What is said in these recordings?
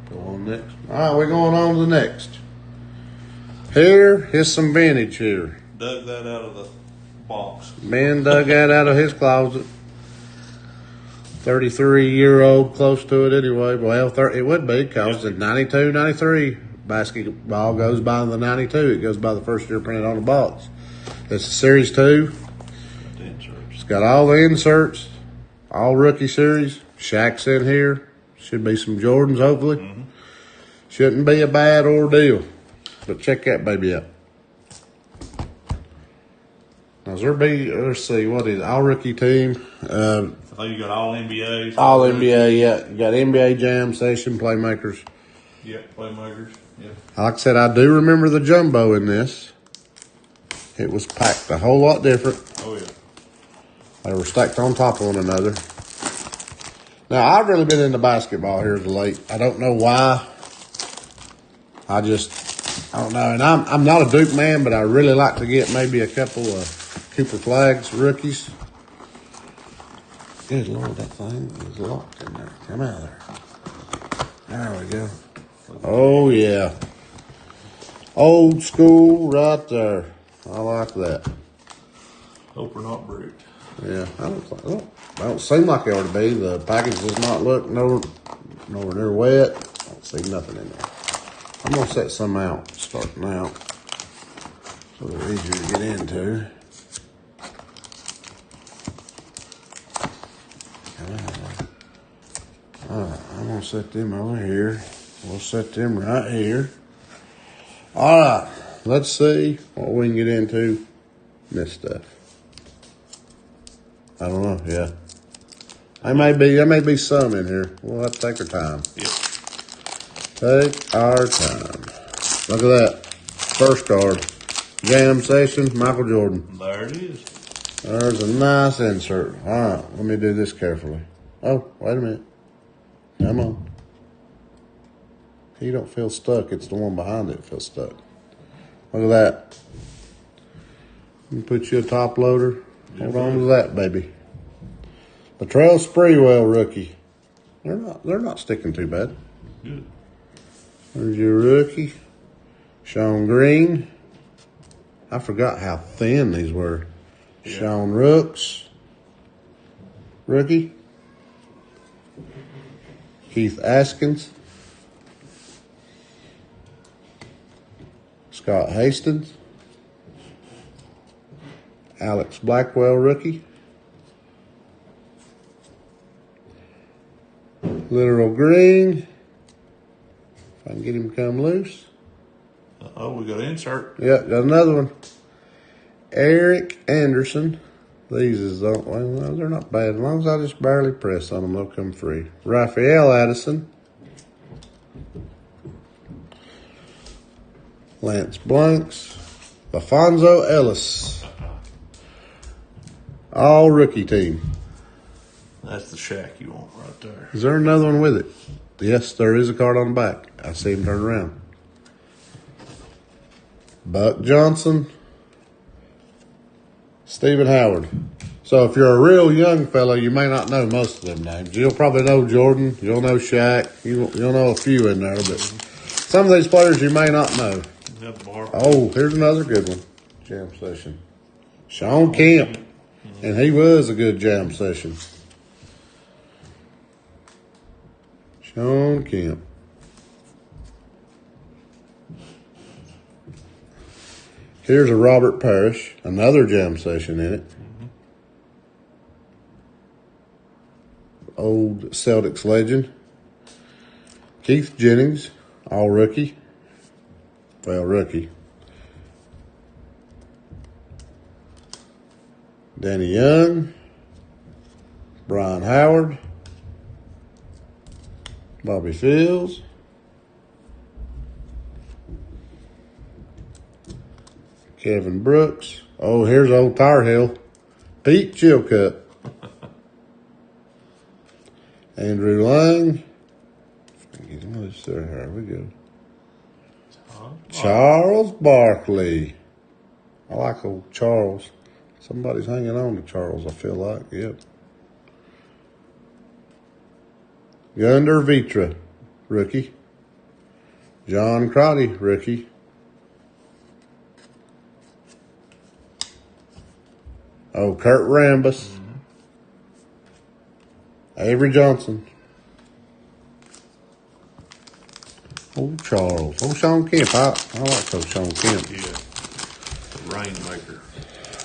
Go on next. All right, we're going on to the next. Here's some vintage here. Dug that out of the box. Ben dug that out of his closet. 33-year-old, close to it anyway. Well, it would be because it's 92, 93. Basketball goes by the 92. It goes by the first year printed on the box. It's a Series 2. It's got all the inserts, all rookie series. Shaq's in here. Should be some Jordans, hopefully. Mm-hmm. Shouldn't be a bad ordeal. But check that baby out. Now, let's see, what is it? All rookie team. I think you got all NBA. All NBA, yeah. You got NBA Jam Session Playmakers. Yeah, Playmakers. Yeah. Like I said, I do remember the jumbo in this. It was packed a whole lot different. Oh, yeah. They were stacked on top of one another. Now, I've really been into basketball here of late. I don't know why. I don't know. And I'm not a Duke man, but I really like to get maybe a couple of Cooper Flags rookies. Good Lord, that thing is locked in there. Come out of there. There we go. Oh, yeah. Old school right there. I like that. Hope we're not bricked. Yeah, I don't seem like it ought to be. The package does not look nowhere near wet. I don't see nothing in there. I'm going to set some out, starting out, so they're easier to get into. All right, I'm going to set them over here. We'll set them right here. All right, let's see what we can get into this stuff. I don't know, yeah. There may be some in here. We'll have to take our time. Yep. Take our time. Look at that. First card. Jam Session, Michael Jordan. There it is. There's a nice insert. All right, let me do this carefully. Oh, wait a minute. Come on. He don't feel stuck. It's the one behind it feels stuck. Look at that. Let me put you a top loader. Hold on to that, baby. Latrell Sprewell rookie. They're not sticking too bad. Good. There's your rookie. Sean Green. I forgot how thin these were. Yeah. Sean Rooks. Rookie. Keith Askins. Scott Hastings. Alex Blackwell rookie. Literal Green. If I can get him to come loose. Oh, we got an insert. Yeah, got another one. Eric Anderson. These they're not bad. As long as I just barely press on them, they'll come free. Raphael Addison. Lance Blanks. Alfonso Ellis. All rookie team. That's the Shaq you want right there. Is there another one with it? Yes, there is a card on the back. I see him turn around. Buck Johnson. Stephen Howard. So if you're a real young fella, you may not know most of them names. You'll probably know Jordan. You'll know Shaq. You'll know a few in there, but some of these players you may not know. Oh, here's another good one. Jam Session. Sean Kemp. And he was a good jam session. Sean Kemp. Here's a Robert Parrish, another jam session in it. Old Celtics legend. Keith Jennings, all rookie. Well, rookie. Danny Young. Brian Howard. Bobby Fields. Kevin Brooks. Oh, here's old Tar Heel. Pete Chilcutt. Andrew Lang. Get him loose there. Here we go. Charles Barkley. I like old Charles. Somebody's hanging on to Charles, I feel like. Yep. Gunder Vitra, rookie. John Crotty, rookie. Oh, Kurt Rambis. Avery Johnson. Oh, Charles. Oh, Sean Kemp. I like those Sean Kemp. Yeah. The Rainmaker.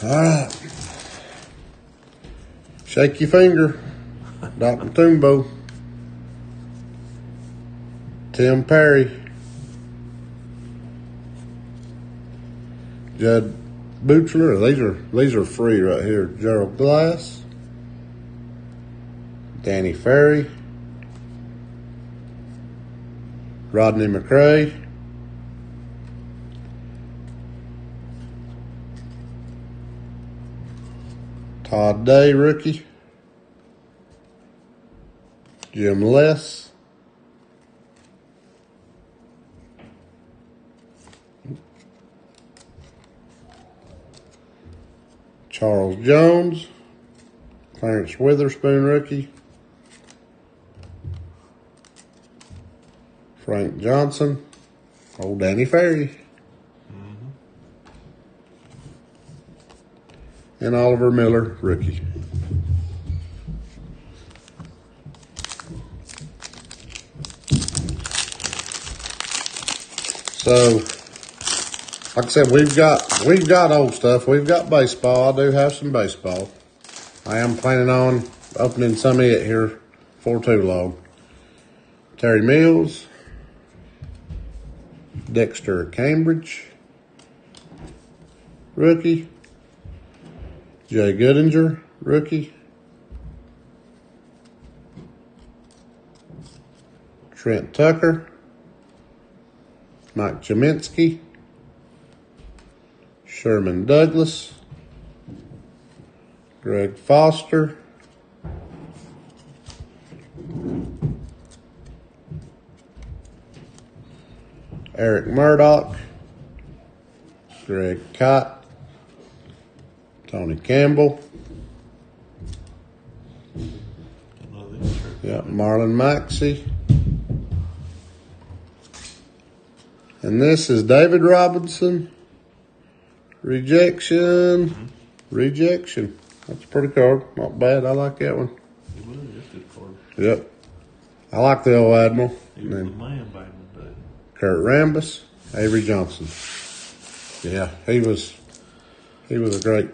All right. Shake your finger. Dr. Tumbo. Tim Perry. Judd Butler. These are free right here. Gerald Glass. Danny Ferry. Rodney McRae. Todd Day, rookie. Jim Less. Charles Jones. Clarence Witherspoon, rookie. Frank Johnson. Old Danny Ferry. And Oliver Miller, rookie. So, like I said, we've got old stuff. We've got baseball. I do have some baseball. I am planning on opening some of it here for too long. Terry Mills. Dexter Cambridge, rookie. Jay Goodinger, rookie. Trent Tucker. Mike Jaminski. Sherman Douglas. Greg Foster. Eric Murdoch. Greg Cott. Tony Campbell. Yeah, Marlon Maxey. And this is David Robinson. Rejection. Rejection. That's a pretty card. Not bad. I like that one. It was a good card. Yep. I like the old Admiral. He was the man back in the day. Kurt Rambis. Avery Johnson. Yeah, he was a great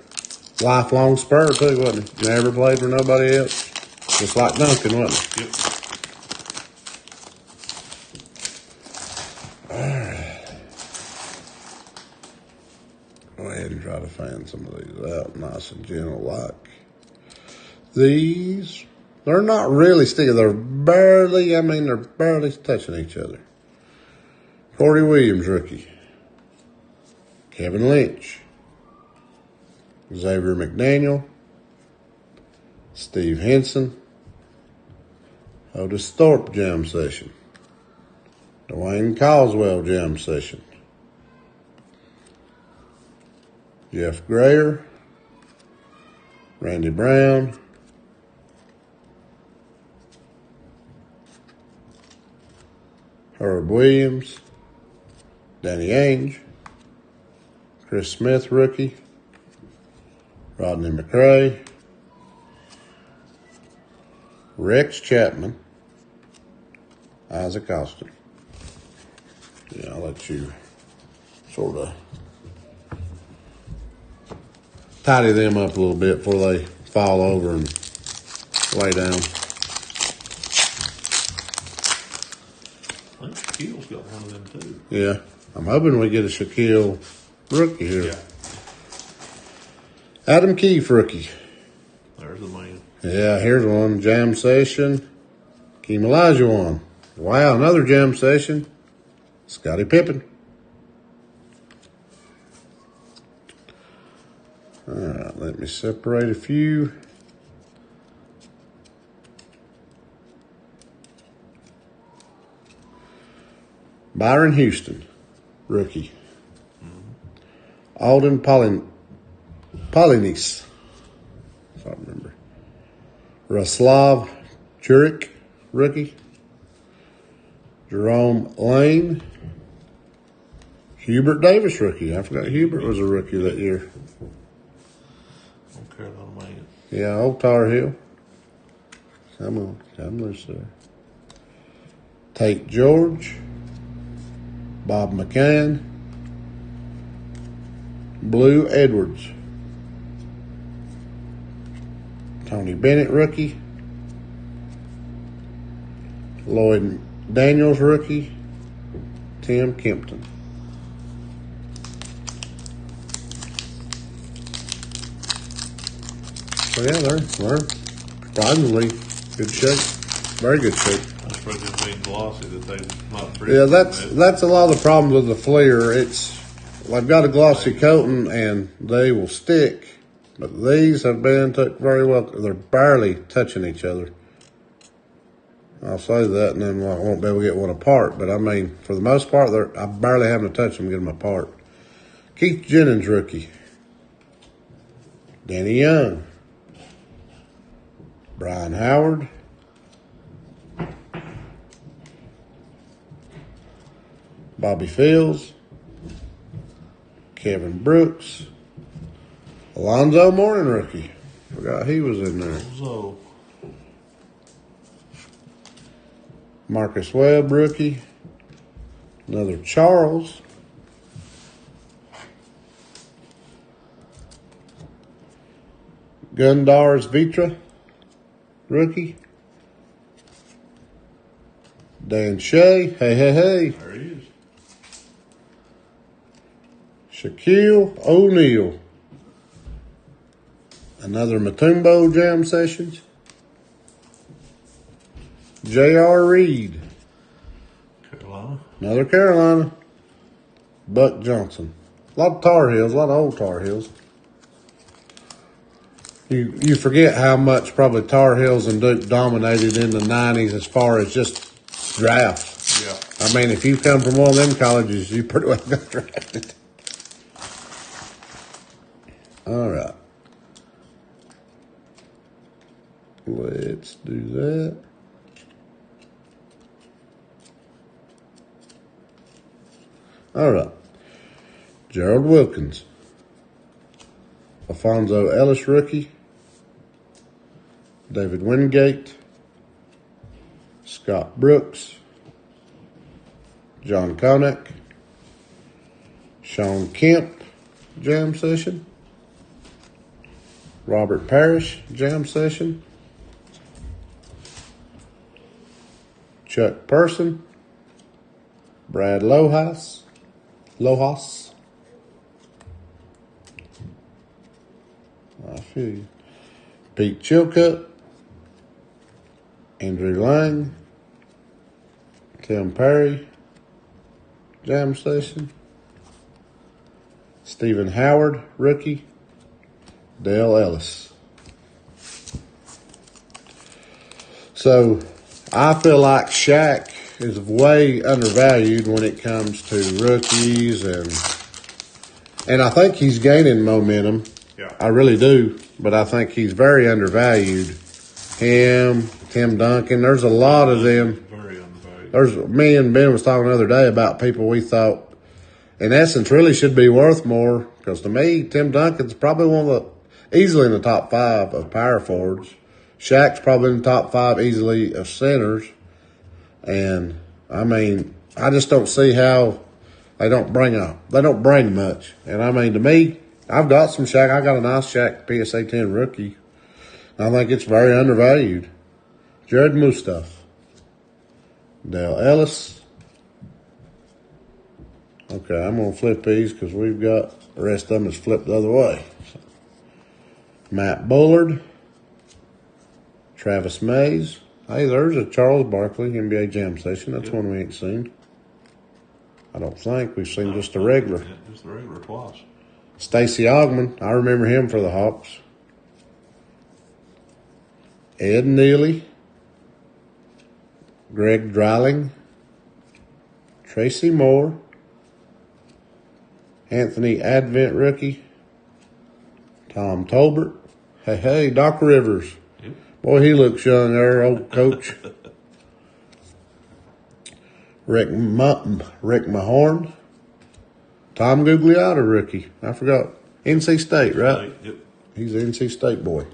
lifelong Spur too, wasn't he? Never played for nobody else. Just like Duncan, wasn't he? Yep. Go ahead and try to fan some of these out nice and gentle like. These, they're not really sticking. They're barely touching each other. Corey Williams, rookie. Kevin Lynch. Xavier McDaniel. Steve Henson. Otis Thorpe jam session. Dwayne Caldwell jam session. Jeff Grayer. Randy Brown. Herb Williams. Danny Ainge. Chris Smith, rookie. Rodney McRae. Rex Chapman. Isaac Austin. Yeah, I'll let you sort of tidy them up a little bit before they fall over and lay down. I think Shaquille's got one of them too. Yeah, I'm hoping we get a Shaquille rookie here. Yeah. Adam Keefe, rookie. There's the man. Yeah, here's one. Jam session. Keem Olajuwon. Wow, another jam session. Scottie Pippen. All right, let me separate a few. Byron Houston, rookie. Alden Polynice, if I remember. Raslav Jurek, rookie. Jerome Lane. Hubert Davis rookie. I forgot Hubert was a rookie that year. On Carolina man. Yeah, old Tar Heel. Come loose there. Tate George. Bob McCann. Blue Edwards. Tony Bennett rookie. Lloyd Daniels rookie. Tim Kempton. So yeah, they're surprisingly good shape. Very good shape. That's probably just being glossy that they not. Yeah, that's a lot of the problems with the Fleer. I've got a glossy coating and they will stick, but these have been took very well. They're barely touching each other. I'll say that, and then I won't be able to get one apart. But I mean, for the most part, I'm barely having to touch them to get them apart. Keith Jennings rookie. Danny Young. Brian Howard. Bobby Fields. Kevin Brooks. Alonzo Mourning rookie. Forgot he was in there. So, Marcus Webb rookie. Another Charles. Gundars Vitra rookie. Dan Shea. Hey. there he is. Shaquille O'Neal. Another Matumbo Jam Sessions. J.R. Reed. Carolina. Another Carolina. Buck Johnson. A lot of Tar Heels, a lot of old Tar Heels. You forget how much probably Tar Heels and Duke dominated in the 90s as far as just drafts. Yeah. I mean, if you come from one of them colleges, you pretty well got drafted. All right. Let's do that. All right. Gerald Wilkins. Alfonso Ellis rookie. David Wingate. Scott Brooks. John Konak. Sean Kemp, Jam Session. Robert Parrish, Jam Session. Chuck Person. Brad Lohas. I feel you. Pete Chilcutt. Andrew Lang. Tim Perry, Jam Session. Stephen Howard, rookie. Dale Ellis. So, I feel like Shaq is way undervalued when it comes to rookies, and I think he's gaining momentum. Yeah. I really do, but I think he's very undervalued. Him, Tim Duncan, there's a lot of them. Very undervalued. There's me and Ben was talking the other day about people we thought, in essence, really should be worth more. Because to me, Tim Duncan's probably easily in the top 5 of power forwards. Shaq's probably in the top 5 easily of centers. And I mean, I just don't see how they don't bring much. And I mean, to me, I've got some Shaq. I got a nice Shaq PSA 10 rookie. I think it's very undervalued. Jared Mustaf. Dale Ellis. Okay, I'm going to flip these because we've got the rest of them is flipped the other way. Matt Bullard. Travis Mays. Hey, there's a Charles Barkley NBA Jam Session. That's one we ain't seen. I don't think. We've seen just a regular. Yeah, just the regular twice. Stacey Augmon. I remember him for the Hawks. Ed Neely. Greg Dreiling. Tracy Moore. Anthony Advent rookie. Tom Tolbert. Hey, Doc Rivers. Yep. Boy, he looks young there, old coach. Rick Mahorn. Tom Gugliotta, rookie. I forgot. NC State, right? Yep. He's an NC State boy.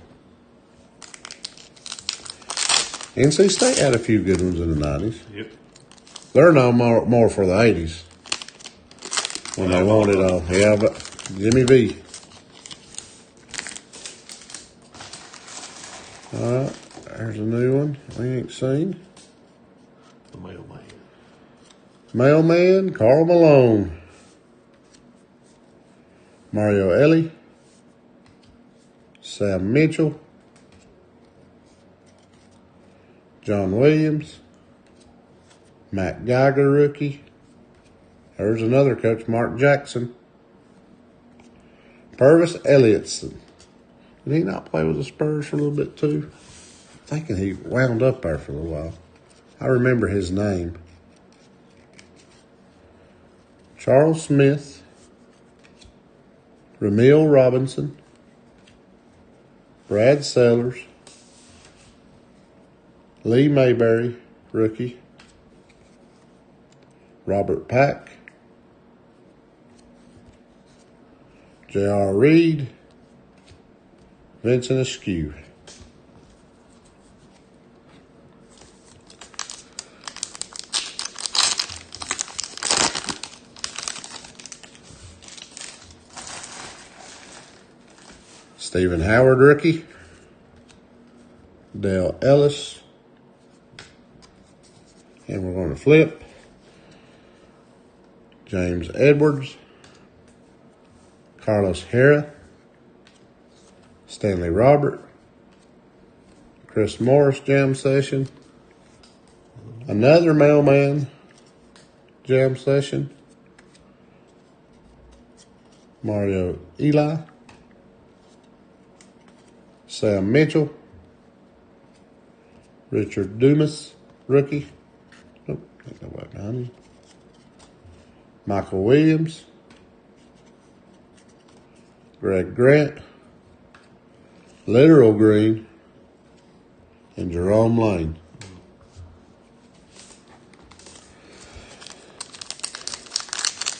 NC State had a few good ones in the 90s. Yep. They're no more for the 80s when they wanted all. Yeah, but Jimmy V. All right, there's a new one we ain't seen. The mailman. Mailman, Karl Malone. Mario Elie. Sam Mitchell. John Williams. Matt Geiger, rookie. There's another coach, Mark Jackson. Purvis Elliotson. Did he not play with the Spurs for a little bit too? I'm thinking he wound up there for a little while. I remember his name. Charles Smith. Ramil Robinson. Brad Sellers. Lee Mayberry, rookie. Robert Pack. J.R. Reed. Vincent Askew. Stephen Howard, rookie. Dale Ellis. And we're going to flip. James Edwards. Carlos Hera. Stanley Robert. Chris Morris jam session. Another mailman jam session. Mario Eli. Sam Mitchell. Richard Dumas, rookie. Nope, ain't nobody behind him. Michael Williams. Greg Grant. Literal Green. And Jerome Lane.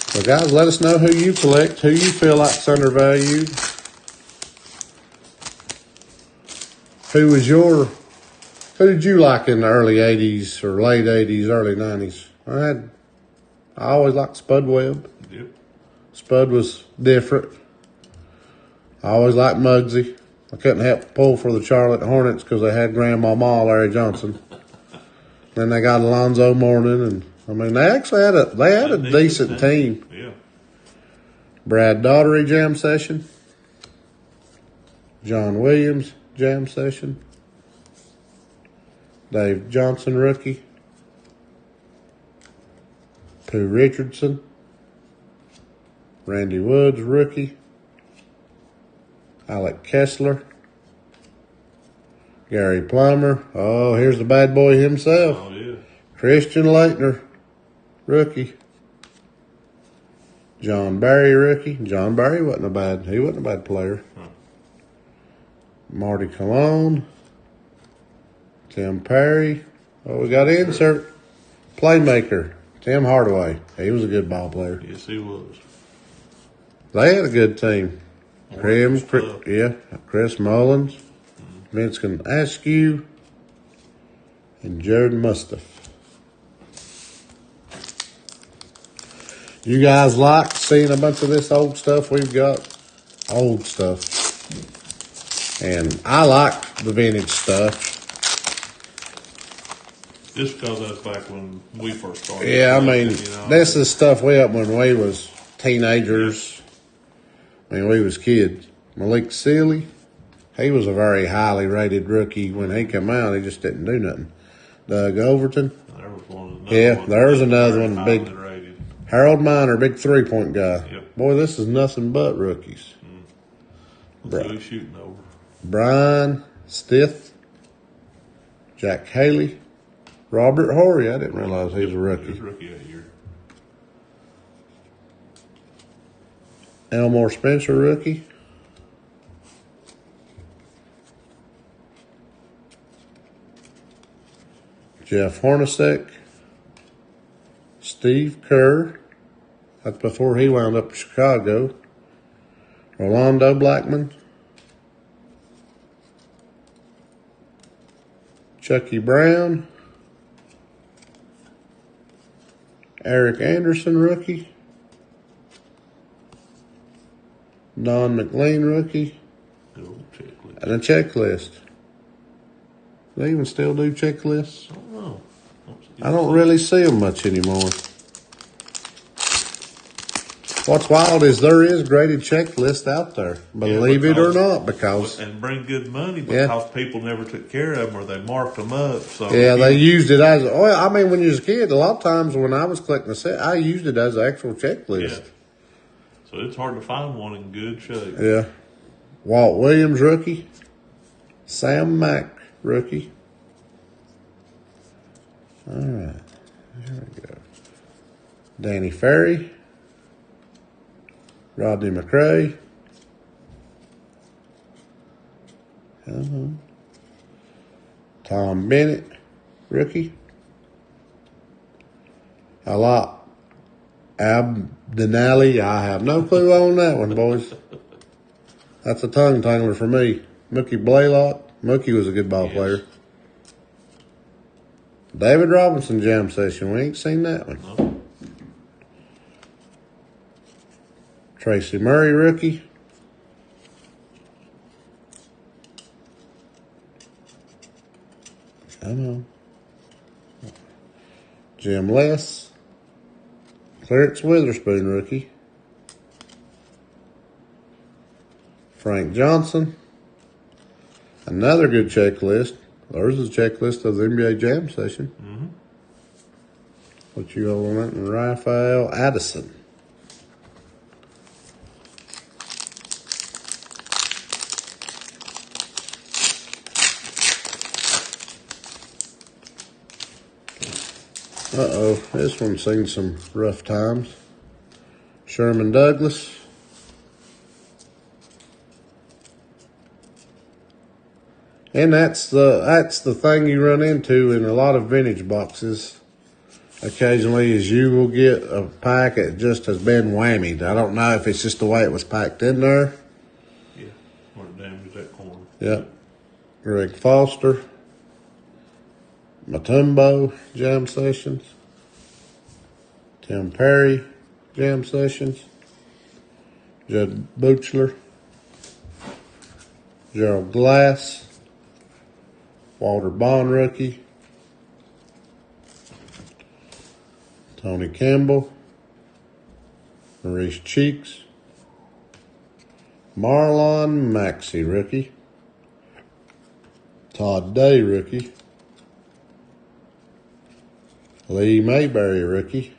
So guys, let us know who you collect, who you feel like's undervalued. Who did you like in the early 80s or late 80s, early 90s? I always liked Spud Webb. Yep. Spud was different. I always liked Muggsy. I couldn't help pull for the Charlotte Hornets because they had Grandmama Larry Johnson. Then they got Alonzo Mourning, and I mean they actually had a decent team. Yeah. Brad Daugherty jam session. John Williams jam session. Dave Johnson, rookie. Pooh Richardson. Randy Woods, rookie. Alec Kessler. Gary Plummer. Oh, here's the bad boy himself. Oh, yeah. Christian Laettner, rookie. John Barry, rookie. John Barry wasn't a bad player. Huh. Marty Cologne. Tim Perry. Oh, we got insert. Playmaker. Tim Hardaway. He was a good ball player. Yes, he was. They had a good team. Chris Mullins. Vincent Askew. And Jared Mustaf. You guys like seeing a bunch of this old stuff we've got? Old stuff. And I like the vintage stuff. Just because that's back when we first started. Yeah, I mean, You know, this is stuff we up when we was teenagers. I mean, we was kids. Malik Sealy, he was a very highly rated rookie when he came out. He just didn't do nothing. Doug Overton. There was one. There's another one. Big rated. Harold Miner, big 3-point guy. Yep. Boy, this is nothing but rookies. That's who he's shooting over. Brian Stith, Jack Haley, Robert Horry. I didn't realize he was a He was rookie. rookie that year. Elmore Spencer, rookie. Jeff Hornacek. Steve Kerr. That's before he wound up in Chicago. Orlando Blackman. Chucky Brown. Eric Anderson, rookie. Don McLean, rookie. Go checklist. And a checklist. Do they even still do checklists? I don't know. I don't really see them much anymore. What's wild is there is graded checklists out there, believe it or not, because and bring good money Yeah. because people never took care of them or they marked them up. So yeah, they used it as. Well, I mean, when you was a kid, a lot of times when I was collecting a set, I used it as an actual checklist. Yeah. So it's hard to find one in good shape. Yeah. Walt Williams, rookie. Sam Mack, rookie. All right. Here we go. Danny Ferry. Rodney McRae. Tom Bennett, rookie. A lot. Abdenali, I have no clue on that one, boys. That's a tongue tangler for me. Mookie Blaylock. Mookie was a good ball player. David Robinson jam session. We ain't seen that one. No. Tracy Murray, rookie. Come on. Jim Less. Clarence Witherspoon, rookie. Frank Johnson. Another good checklist. There's a checklist of the NBA Jam session. Mm-hmm. What you all want? And Raphael Addison. Uh-oh, this one's seen some rough times. Sherman Douglas. And that's the thing you run into in a lot of vintage boxes. Occasionally is you will get a pack that just has been whammied. I don't know if it's just the way it was packed in there. Yeah. Or it damaged that corner. Yep. Greg Foster. Matumbo jam sessions. Tim Perry jam sessions. Judd Buchler. Gerald Glass. Walter Bond rookie. Tony Campbell. Maurice Cheeks. Marlon Maxey rookie. Todd Day rookie. Lee Mayberry rookie.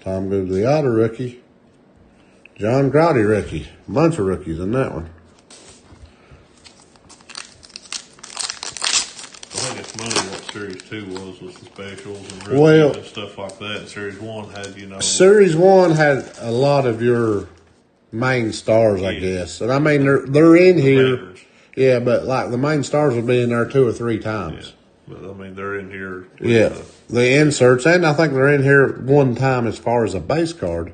Tom Gugliotta rookie. John Grotty rookie. A bunch of rookies in that one. I think it's money what Series 2 was with the specials and rookies Well- and stuff like that. And Series 1 had, Series 1 had a lot of your main stars, I Yeah. guess. And I mean, they're in here. veterans. Yeah, but like the main stars will be in there 2 or 3 Yeah. times. But I mean, they're in here. with Yeah. The inserts, and I think they're in here one time as far as a base card.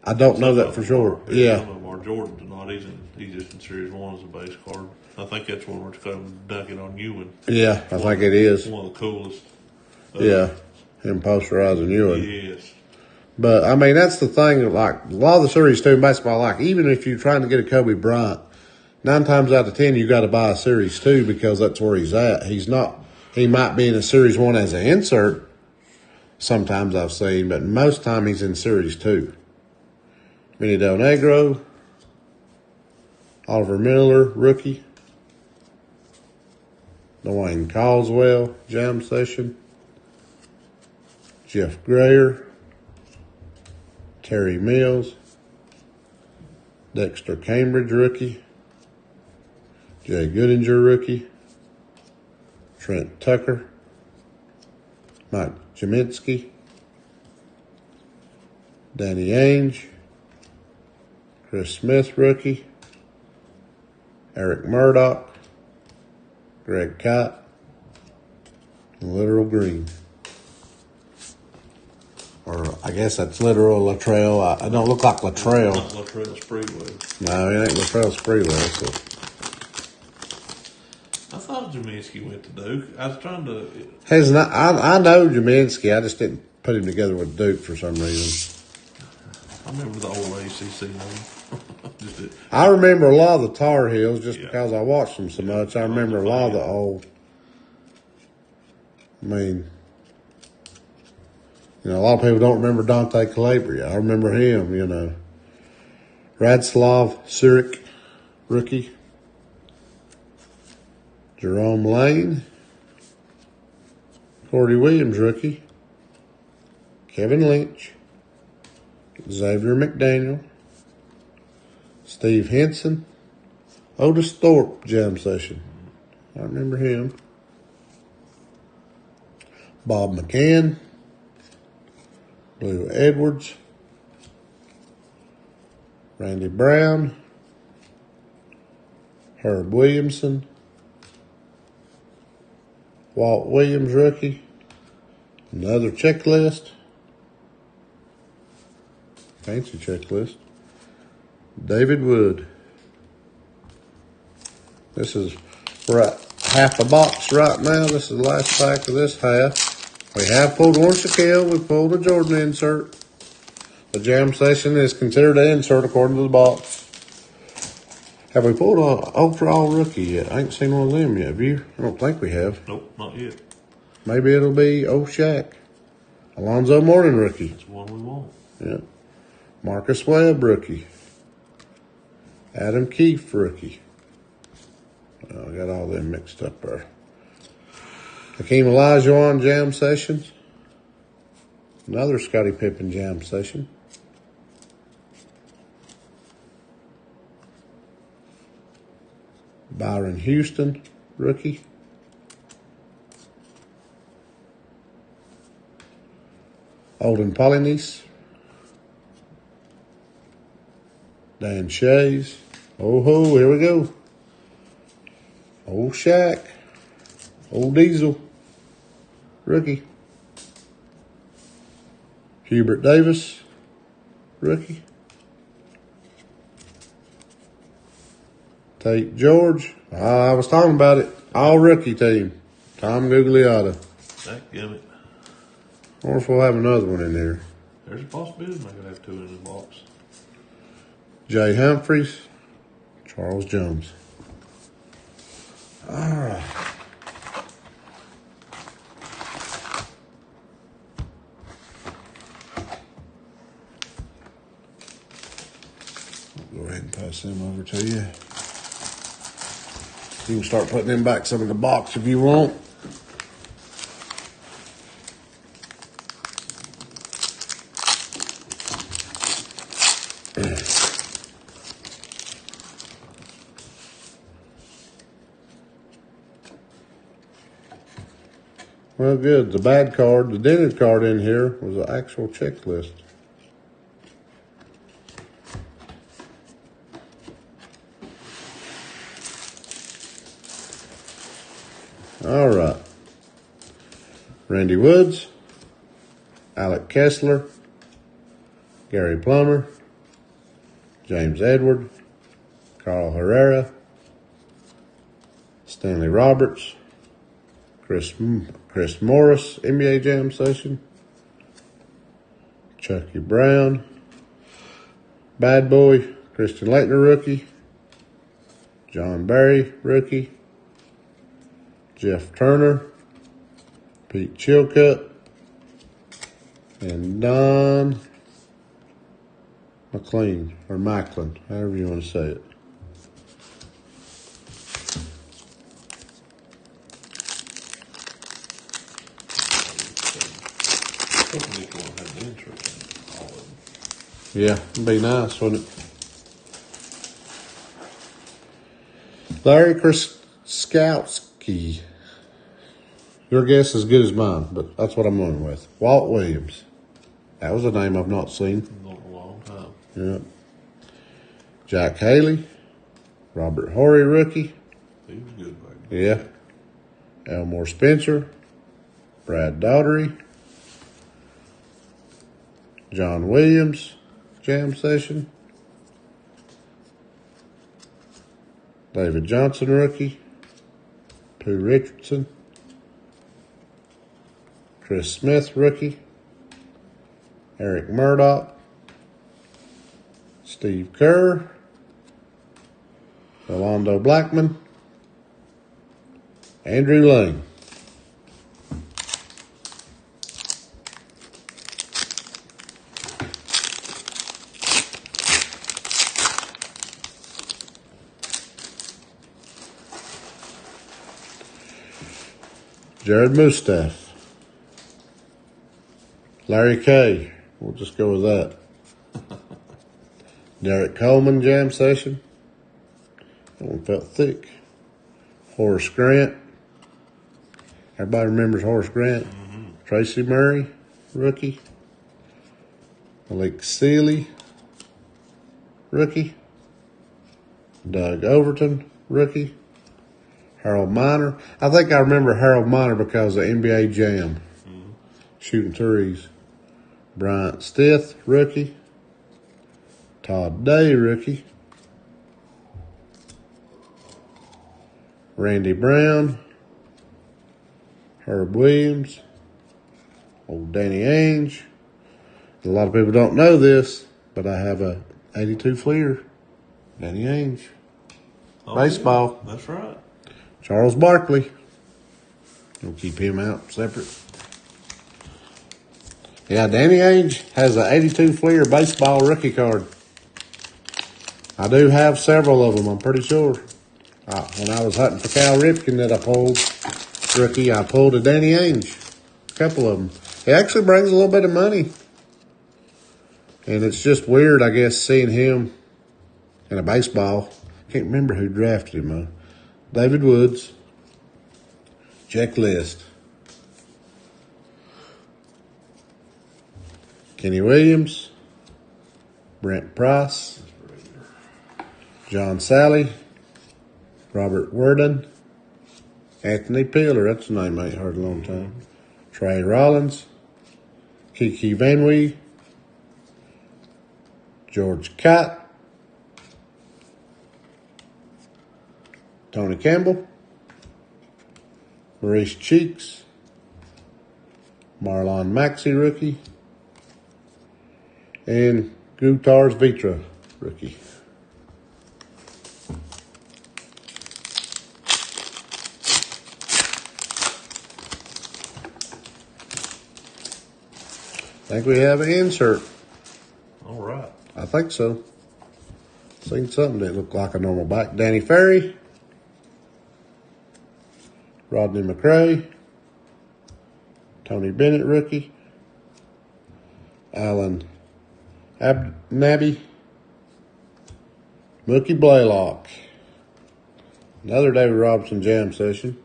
I don't know that for sure. Yeah. Some of our Jordan's not. He's just in Series 1 as a base card. I think that's when we're going to dunk it on Ewan. Yeah, I think it is. One of the coolest. Yeah. Him posterizing Ewan. Yes. But I mean, that's the thing. Like a lot of the Series 2 in basketball, like even if you're trying to get a Kobe Bryant, 9 times out of 10 you got to buy a Series 2 because that's where he's at. He's not. He might be in a Series 1 as an insert. Sometimes I've seen, but most time he's in Series 2. Vinny Del Negro, Oliver Miller, rookie. Dwayne Caldwell, jam session. Jeff Grayer. Terry Mills. Dexter Cambridge, rookie. Jay Goodinger, rookie. Trent Tucker. Mike Jaminski. Danny Ainge. Chris Smith, rookie. Eric Murdoch. Greg Kite. And Literal Green. Or I guess that's literal Latrell. I don't look like Latrell. Not Latrell Sprewell. No, it ain't Latrell Sprewell. So I thought Jaminski went to Duke. I was trying to. I know Jaminski. I just didn't put him together with Duke for some reason. I remember the old ACC name. I remember a lot of the Tar Heels just Yeah. because I watched them so much. I remember a lot of the old. I mean, a lot of people don't remember Dante Calabria. I remember him. Radslav Surik, rookie. Jerome Lane. Cordy Williams, rookie. Kevin Lynch. Xavier McDaniel. Steve Henson. Otis Thorpe, jam session. I remember him. Bob McCann. Blue Edwards. Randy Brown. Herb Williamson. Walt Williams, rookie. Another checklist. Fancy checklist. David Wood. We're at half a box right now. This is the last pack of this half. We have pulled one Shaquille. We pulled a Jordan insert. The jam session is considered an insert according to the box. Have we pulled an overall rookie yet? I ain't seen one of them yet. Have you? I don't think we have. Nope, not yet. Maybe it'll be Shaq. Alonzo Mourning, rookie. That's one we want. Yeah. Marcus Webb, rookie. Adam Keefe, rookie. I got all them mixed up there. Hakeem Olajuwon jam sessions. Another Scottie Pippen jam session. Byron Houston, rookie. Olden Polynice. Dan Shays. Oh ho, here we go. Old Shaq. Old Diesel. Rookie. Hubert Davis. Rookie. Tate George. I was talking about it. All rookie team. Tom Gugliotta. Damn it. I wonder if we'll have another one in there. There's a possibility I could have two in the box. Jay Humphries. Charles Jones. All right. Go ahead and pass them over to you. You can start putting them back some in the box if you want. Well, good. The bad card, the dented card in here was an actual checklist. All right. Randy Woods, Alec Kessler, Gary Plummer, James Edward, Carl Herrera, Stanley Roberts, Chris Morris, NBA Jam Session, Chucky Brown, Bad Boy, Christian Laettner, rookie, John Barry, rookie, Jeff Turner, Pete Chilcutt, and Don McLean, or Macklin, however you want to say it. Hopefully, this one has the interest in all of them. Yeah, it'd be nice, wouldn't it? Larry Kriskowski. Your guess is as good as mine, but that's what I'm going with. Walt Williams. That was a name I've not seen. Not a long time. Yeah. Jack Haley. Robert Horry, rookie. He was good back then. Yeah. Elmore Spencer. Brad Daugherty. John Williams, jam session. David Johnson, rookie. Pooh Richardson. Chris Smith, rookie. Eric Murdoch. Steve Kerr. Orlando Blackman. Andrew Lang. Jared Mustaf. Larry Kay. We'll just go with that. Derek Coleman, jam session. That one felt thick. Horace Grant. Everybody remembers Horace Grant. Tracy Murray, rookie. Malik Sealy, rookie. Doug Overton, rookie. Harold Miner. I think I remember Harold Miner because of NBA Jam. Shooting threes. Bryant Stith, rookie. Todd Day, rookie. Randy Brown. Herb Williams. Old Danny Ainge. A lot of people don't know this, but I have a 82 Fleer. Danny Ainge. Oh, Baseball. yeah, that's right. Charles Barkley. We'll keep him out separate. Yeah, Danny Ainge has an 82 Fleer baseball rookie card. I do have several of them, I'm pretty sure. When I was hunting for Cal Ripken that I pulled rookie, I pulled a Danny Ainge. A couple of them. He actually brings a little bit of money. And it's just weird, I guess, seeing him in a baseball. Can't remember who drafted him, though. David Woods. Jack List. Kenny Williams. Brent Price. John Sally. Robert Worden. Anthony Peeler. That's a name I ain't heard in a long time. Trey Rollins. Kiki Van Wee. George Kite. Tony Campbell. Maurice Cheeks. Marlon Maxey, rookie. And Gutars Vitra, rookie. I think we have an insert. All right. I think so. Seen something that looked like a normal back. Danny Ferry. Rodney McRae. Tony Bennett, rookie. Alan Abnaby. Mookie Blaylock. Another David Robinson jam session.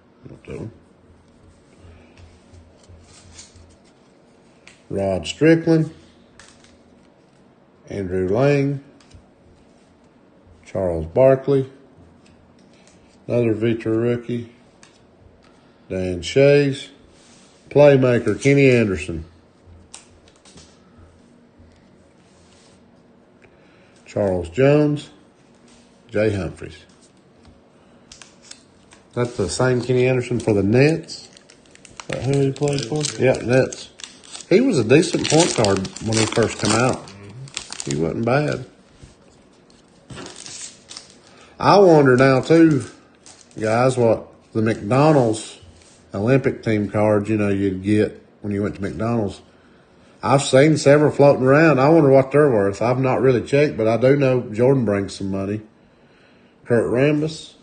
Rod Strickland. Andrew Lang. Charles Barkley. Another Vitra rookie. Dan Shays. Playmaker Kenny Anderson. Charles Jones. Jay Humphries. That's the same Kenny Anderson for the Nets. Is that who he played for? Yeah, Nets. He was a decent point guard when he first came out. He wasn't bad. I wonder now too, guys, what the McDonald's Olympic team cards, you'd get when you went to McDonald's. I've seen several floating around. I wonder what they're worth. I've not really checked, but I do know Jordan brings some money. Kurt Rambis.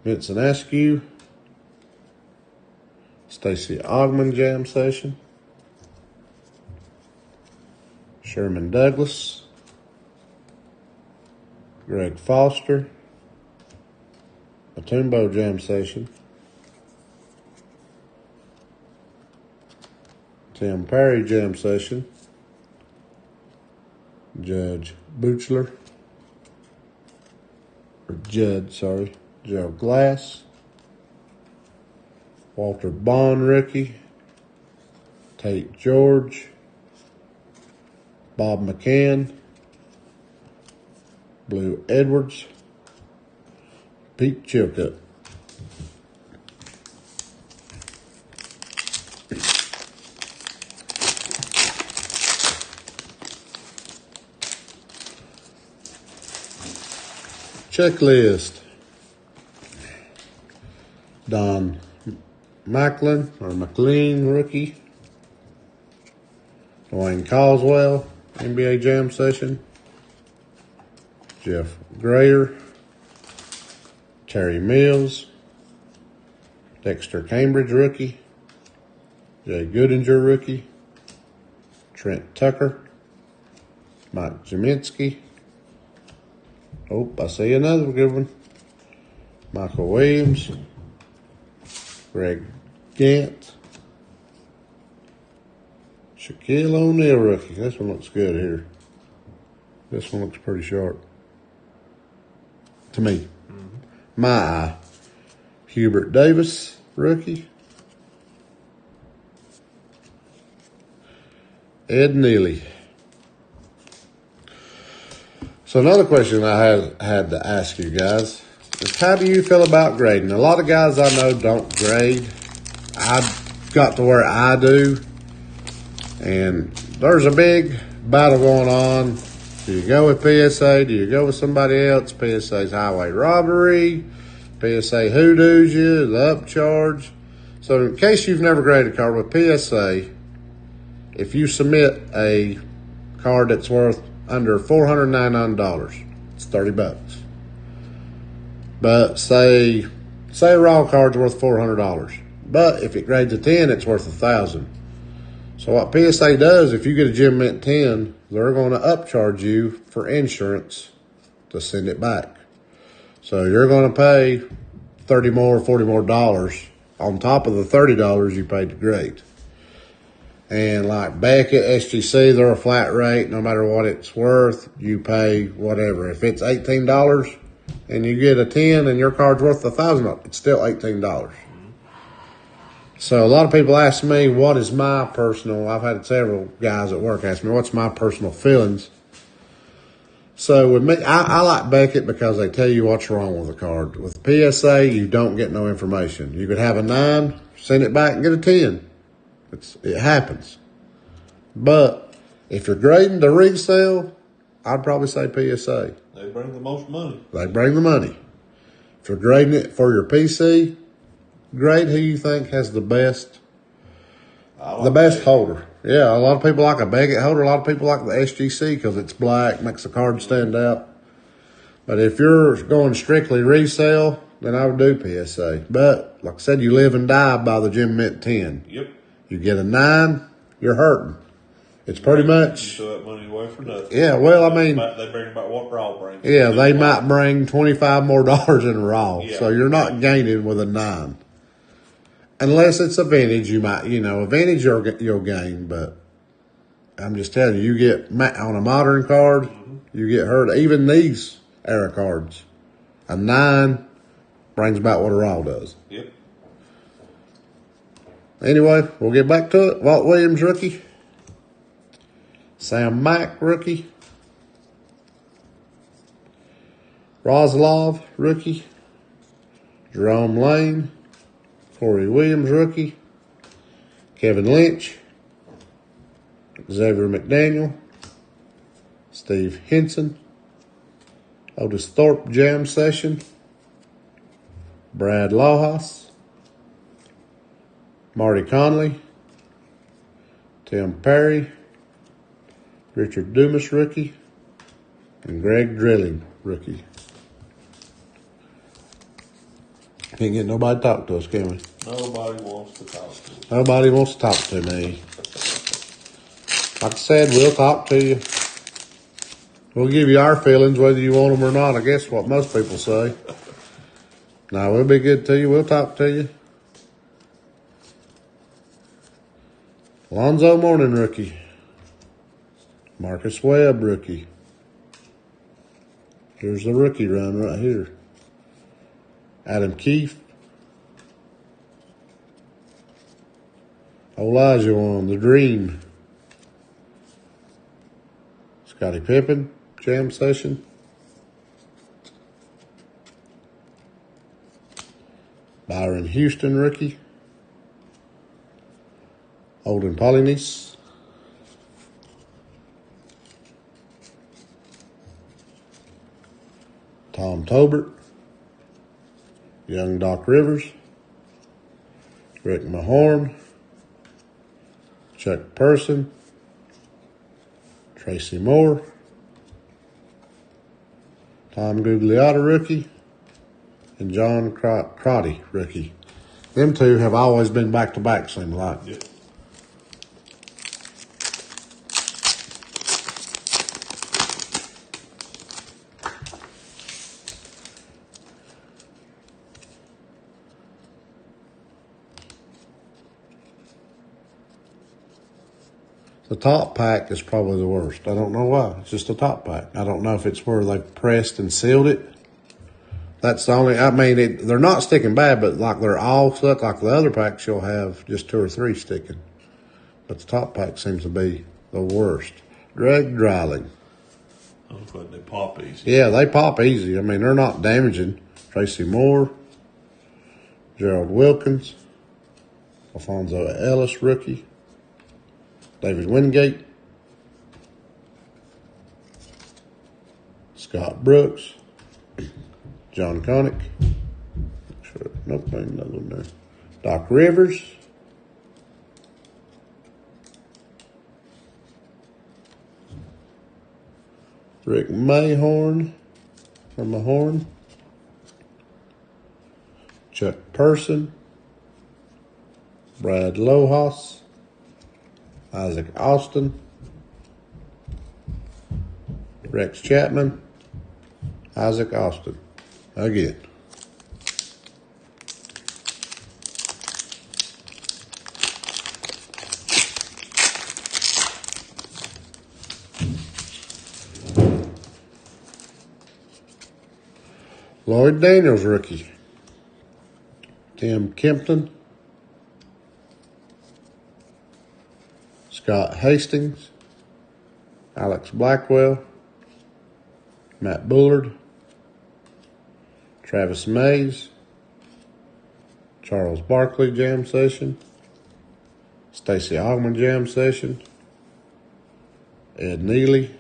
Vincent Askew. Stacey Augmon jam session. Sherman Douglas. Greg Foster. Matumbo jam session. Tim Perry jam session. Judge Buchler. Or Judd, sorry. Joe Glass. Walter Bond rookie. Tate George, Bob McCann, Blue Edwards, Pete Chilcutt. Checklist. Don Macklin or McLean, rookie. Dwayne Caldwell, NBA Jam Session. Jeff Grayer, Terry Mills, Dexter Cambridge, rookie. Jay Goodinger, rookie. Trent Tucker, Mike Zeminski. Oh, I see another good one. Michael Williams, Greg Gant, Shaquille O'Neal, rookie. This one looks good here. This one looks pretty sharp to me. My eye. Hubert Davis, rookie. Ed Neely. So another question I had to ask you guys is, how do you feel about grading? A lot of guys I know don't grade. I've got to where I do, and there's a big battle going on. Do you go with PSA? Do you go with somebody else? PSA's highway robbery. PSA hoodoos you, the upcharge. So in case you've never graded a card with PSA, if you submit a card that's worth under $499, it's $30. But say a raw card's worth $400. But if it grades a 10, it's worth $1,000. So what PSA does, if you get a Gem Mint 10, they're going to upcharge you for insurance to send it back. So you're going to pay $30 more, $40 more dollars on top of the $30 you paid to grade. And like Beckett, SGC, they're a flat rate. No matter what it's worth, you pay whatever. If it's $18 and you get a 10 and your card's worth $1,000, it's still $18. So a lot of people ask me, what is my personal, I've had several guys at work ask me, what's my personal feelings? So with me, I like Beckett because they tell you what's wrong with the card. With PSA, you don't get no information. You could have a 9, send it back and get a 10. It happens. But if you're grading the resale, I'd probably say PSA. They bring the most money. They bring the money. If you're grading it for your PC, grade who you think has the best holder. Yeah, a lot of people like a Beckett holder. A lot of people like the SGC because it's black, makes the card stand out. But if you're going strictly resale, then I would do PSA. But like I said, you live and die by the Gem Mint 10. Yep. You get a 9, you're hurting. It's pretty much. You throw that money away for nothing. Yeah, well, I mean. They bring about what raw brings. Yeah, they might bring $25 more in raw. Yeah. So you're not gaining with a 9. Unless it's a vintage, you might, a vintage you'll gain. But I'm just telling you, you get on a modern card, you get hurt. Even these era cards, a 9 brings about what a raw does. Yep. Anyway, we'll get back to it. Walt Williams, rookie. Sam Mack, rookie. Roslov, rookie. Jerome Lane. Corey Williams, rookie. Kevin Lynch. Xavier McDaniel. Steve Henson. Otis Thorpe, Jam Session. Brad Lojas. Marty Conley, Tim Perry, Richard Dumas, rookie, and Greg Drilling, rookie. Can't get nobody to talk to us, can we? Nobody wants to talk to us. Nobody wants to talk to me. Like I said, we'll talk to you. We'll give you our feelings whether you want them or not. I guess what most people say. No, we'll be good to you. We'll talk to you. Lonzo Mourning, rookie. Marcus Webb, rookie. Here's the rookie run right here. Adam Keefe. Olajuwon, the Dream. Scottie Pippen, Jam Session. Byron Houston, rookie. Olden Polynice. Tom Tolbert. Young Doc Rivers. Rick Mahorn. Chuck Person. Tracy Moore. Tom Gugliotta, rookie. And John Crotty, rookie. Them two have always been back-to-back, seem like. Yep. The top pack is probably the worst. I don't know why. It's just a top pack. I don't know if it's where they pressed and sealed it. That's the only, I mean, they're not sticking bad, but like they're all stuck. Like the other packs, you'll have just 2 or 3 sticking. But the top pack seems to be the worst. Greg Dreiling. I look like they pop easy. Yeah, they pop easy. I mean, they're not damaging. Tracy Moore. Gerald Wilkins. Alfonso Ellis, rookie. David Wingate. Scott Brooks. John Connick. Sure, nope, ain't another one there. Doc Rivers. Rick Mahorn. Or Mahorn. Chuck Person. Brad Lohas. Isaac Austin. Rex Chapman. Isaac Austin. Again. Lloyd Daniels, rookie. Tim Kempton. Scott Hastings. Alex Blackwell. Matt Bullard. Travis Mays. Charles Barkley, Jam Session. Stacey Augmon, Jam Session. Ed Neely.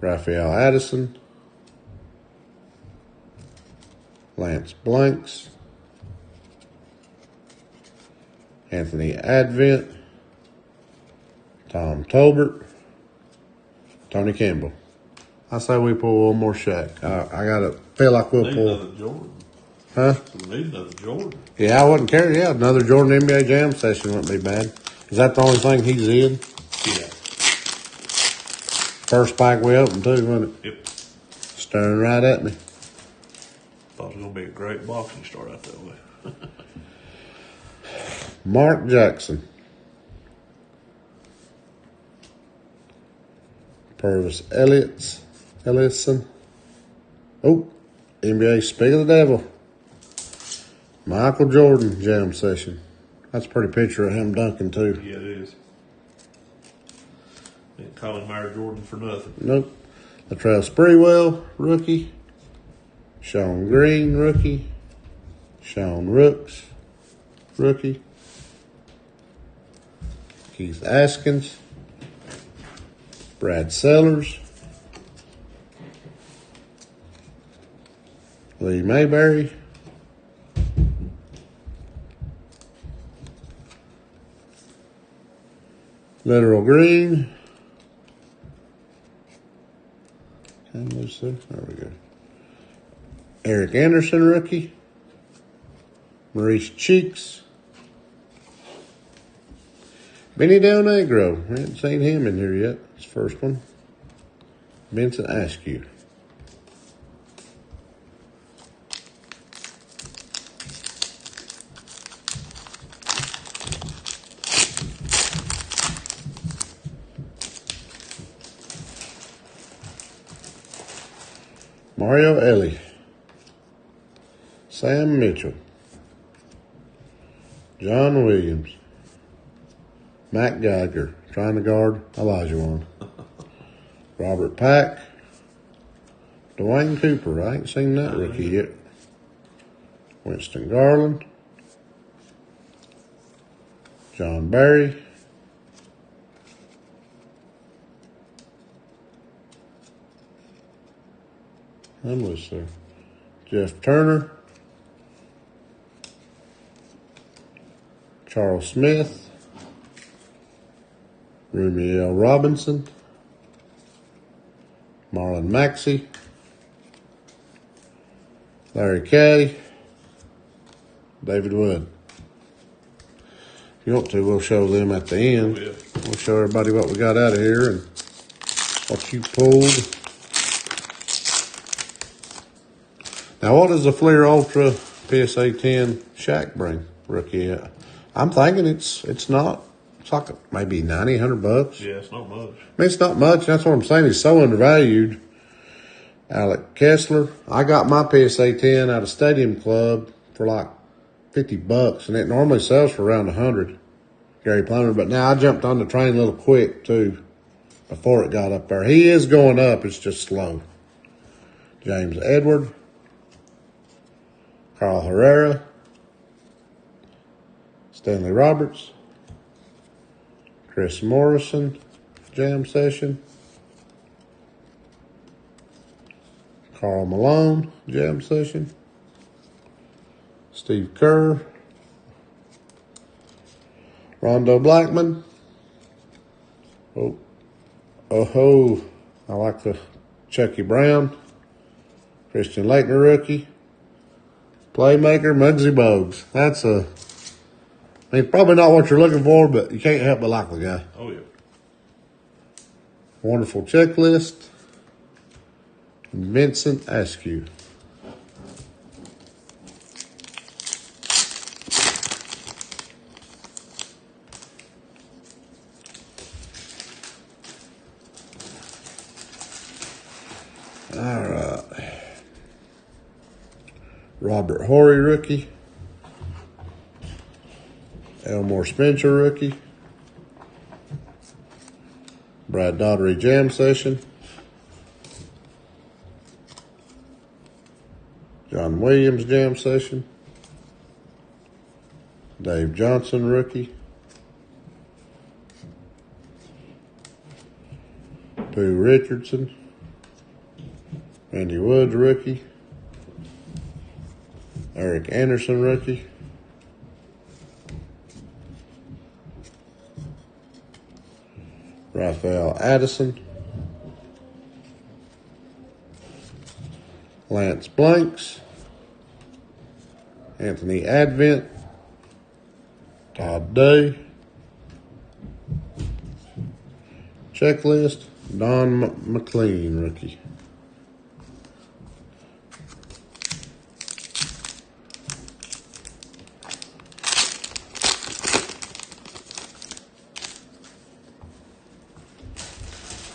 Raphael Addison. Lance Blanks. Anthony Advent. Tom Tolbert. Tony Campbell. I say we pull one more Shaq. I gotta feel like we'll Need pull. another Jordan. Huh? We need another Jordan. Yeah, I wouldn't care. Yeah, another Jordan NBA Jam Session wouldn't be bad. Is that the only thing he's in? Yeah. First pack we opened too, wasn't it? Yep. Staring right at me. Thought it was gonna be a great boxing start out that way. Mark Jackson. Purvis Ellison. Oh, NBA Speak of the Devil. Michael Jordan Jam Session. That's a pretty picture of him dunking too. Yeah, it is. Ain't calling Meyer Jordan for nothing. Nope. Latrell Sprewell, rookie. Sean Green, rookie. Sean Rooks, rookie. Keith Askins. Brad Sellers. Lee Mayberry. Literal Green. There we go. Eric Anderson, rookie. Maurice Cheeks. Benny Del Negro. I haven't seen him in here yet. His first one. Vincent Askew. Mario Ellie. Sam Mitchell. John Williams. Matt Geiger, trying to guard Olajuwon. Robert Pack. Dwayne Cooper, I ain't seen that rookie yet. Winston Garland. John Barry. Endless there. Jeff Turner. Charles Smith. Rumiel Robinson. Marlon Maxey. Larry Kay. David Wood. If you want to, we'll show them at the end. Yeah. We'll show everybody what we got out of here and what you pulled. Now, what does the Fleer Ultra PSA 10 Shaq bring rookie at? I'm thinking it's not. It's like maybe $90, $100. Yeah, it's not much. I mean, it's not much. That's what I'm saying. He's so undervalued. Alec Kessler. I got my PSA 10 out of Stadium Club for like $50, and it normally sells for around $100. Gary Plummer, but now I jumped on the train a little quick too before it got up there. He is going up. It's just slow. James Edward. Carl Herrera. Stanley Roberts. Chris Morrison. Jam Session. Karl Malone. Jam Session. Steve Kerr. Rondo Blackman. Oh, I like the Chucky Brown. Christian Laettner rookie. Playmaker, Muggsy Bogues. I mean, probably not what you're looking for, but you can't help but like the guy. Oh, yeah. Wonderful checklist. Vincent Askew. All right. Robert Horry rookie. Elmore Spencer rookie. Brad Daugherty Jam Session. John Williams Jam Session. Dave Johnson rookie. Pooh Richardson. Randy Woods rookie. Eric Anderson rookie. Raphael Addison. Lance Blanks. Anthony Advent. Todd Day. Checklist. Don McLean rookie.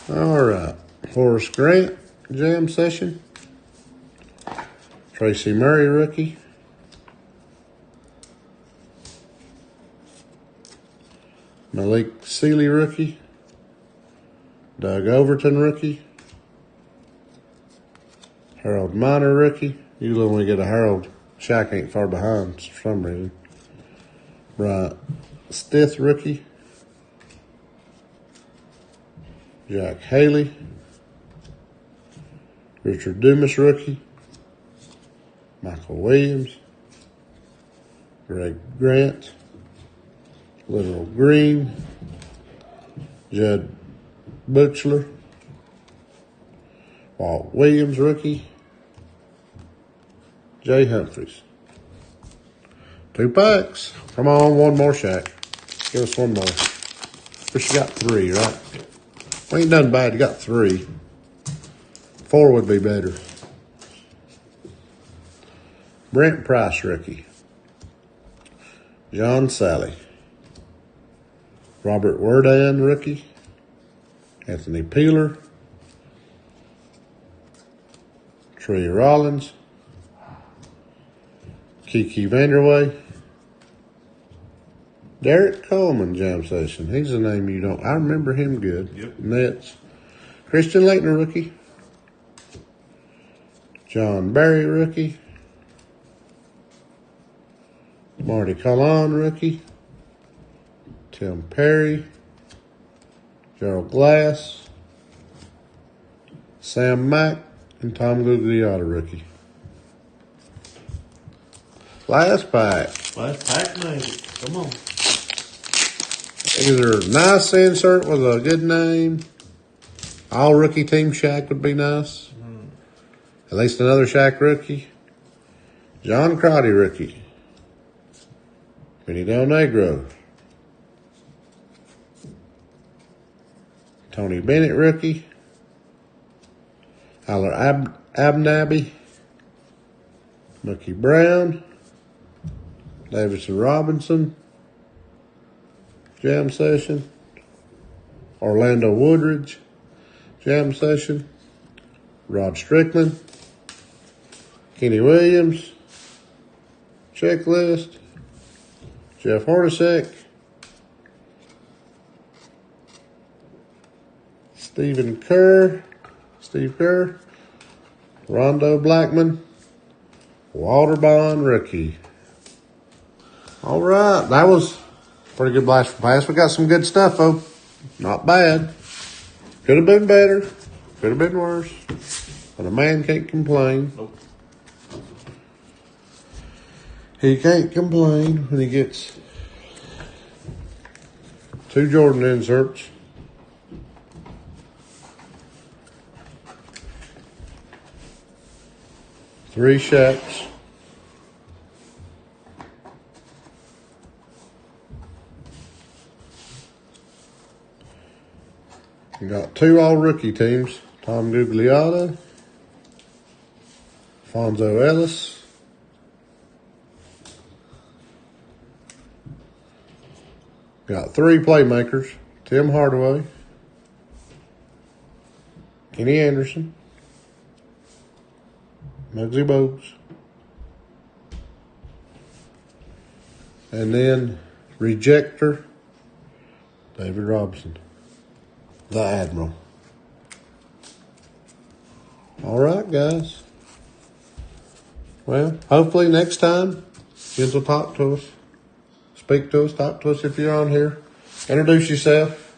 All right. Horace Grant, Jam Session. Tracy Murray, rookie. Malik Sealy, rookie. Doug Overton, rookie. Harold Miner, rookie. Usually when we get a Harold, Shaq ain't far behind for some reason. Bryant Stith, rookie. Jack Haley. Richard Dumas, rookie. Michael Williams. Greg Grant. Literal Green. Judd Butchler. Walt Williams, rookie. Jay Humphries. 2 packs. Come on, one more, Shaq. Give us one more. First you got 3, right? We ain't done bad. You got 3. 4 would be better. Brent Price, rookie. John Sally. Robert Wordan, rookie. Anthony Peeler. Trey Rollins. Kiki Vanderway. Derek Coleman jam session. He's a name you don't. I remember him good. Yep. Nets. Christian Leitner rookie. John Barry rookie. Marty Collon rookie. Tim Perry. Gerald Glass. Sam Mack and Tom Gugliotta rookie. Last pack. Last pack magic. Come on. Either a nice insert with a good name. All rookie team Shaq would be nice. At least another Shaq rookie. John Crotty rookie. Vinny Del Negro. Tony Bennett rookie. Tyler Abnaby. Mookie Brown. Davidson Robinson. Jam session. Orlando Woodridge. Jam session. Rod Strickland. Kenny Williams. Checklist. Jeff Hornacek. Steve Kerr. Rondo Blackman. Walter Bond rookie. All right, that was a pretty good blast from past. We got some good stuff though. Not bad. Could have been better. Could have been worse. But a man can't complain. Nope. He can't complain when he gets 2 Jordan inserts. Three Shaqs. We got 2 all-rookie teams. Tom Gugliotta. Fonzo Ellis. Got 3 playmakers. Tim Hardaway. Kenny Anderson. Muggsy Bogues. And then rejector, David Robinson, the Admiral. All right, guys. Well, hopefully next time, kids will talk to us. Speak to us, talk to us if you're on here. Introduce yourself.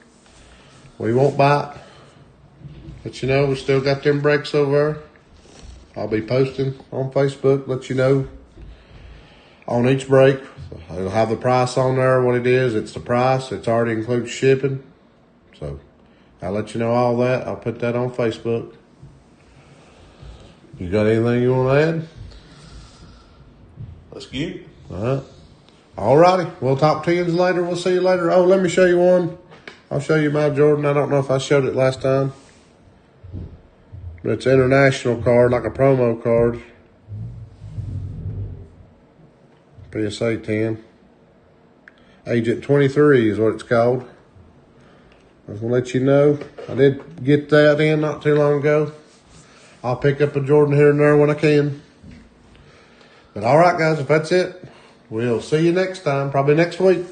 We won't bite. But you know, we still got them breaks over there. I'll be posting on Facebook, let you know on each break. It'll have the price on there, what it is. It's the price. It's already includes shipping. So I'll let you know all that. I'll put that on Facebook. You got anything you want to add? Let's get it. All right. All righty. We'll talk to you later. We'll see you later. Oh, let me show you one. I'll show you my Jordan. I don't know if I showed it last time. But it's an international card, like a promo card. PSA 10. Agent 23 is what it's called. I was going to let you know. I did get that in not too long ago. I'll pick up a Jordan here and there when I can. But all right, guys, if that's it, we'll see you next time, probably next week.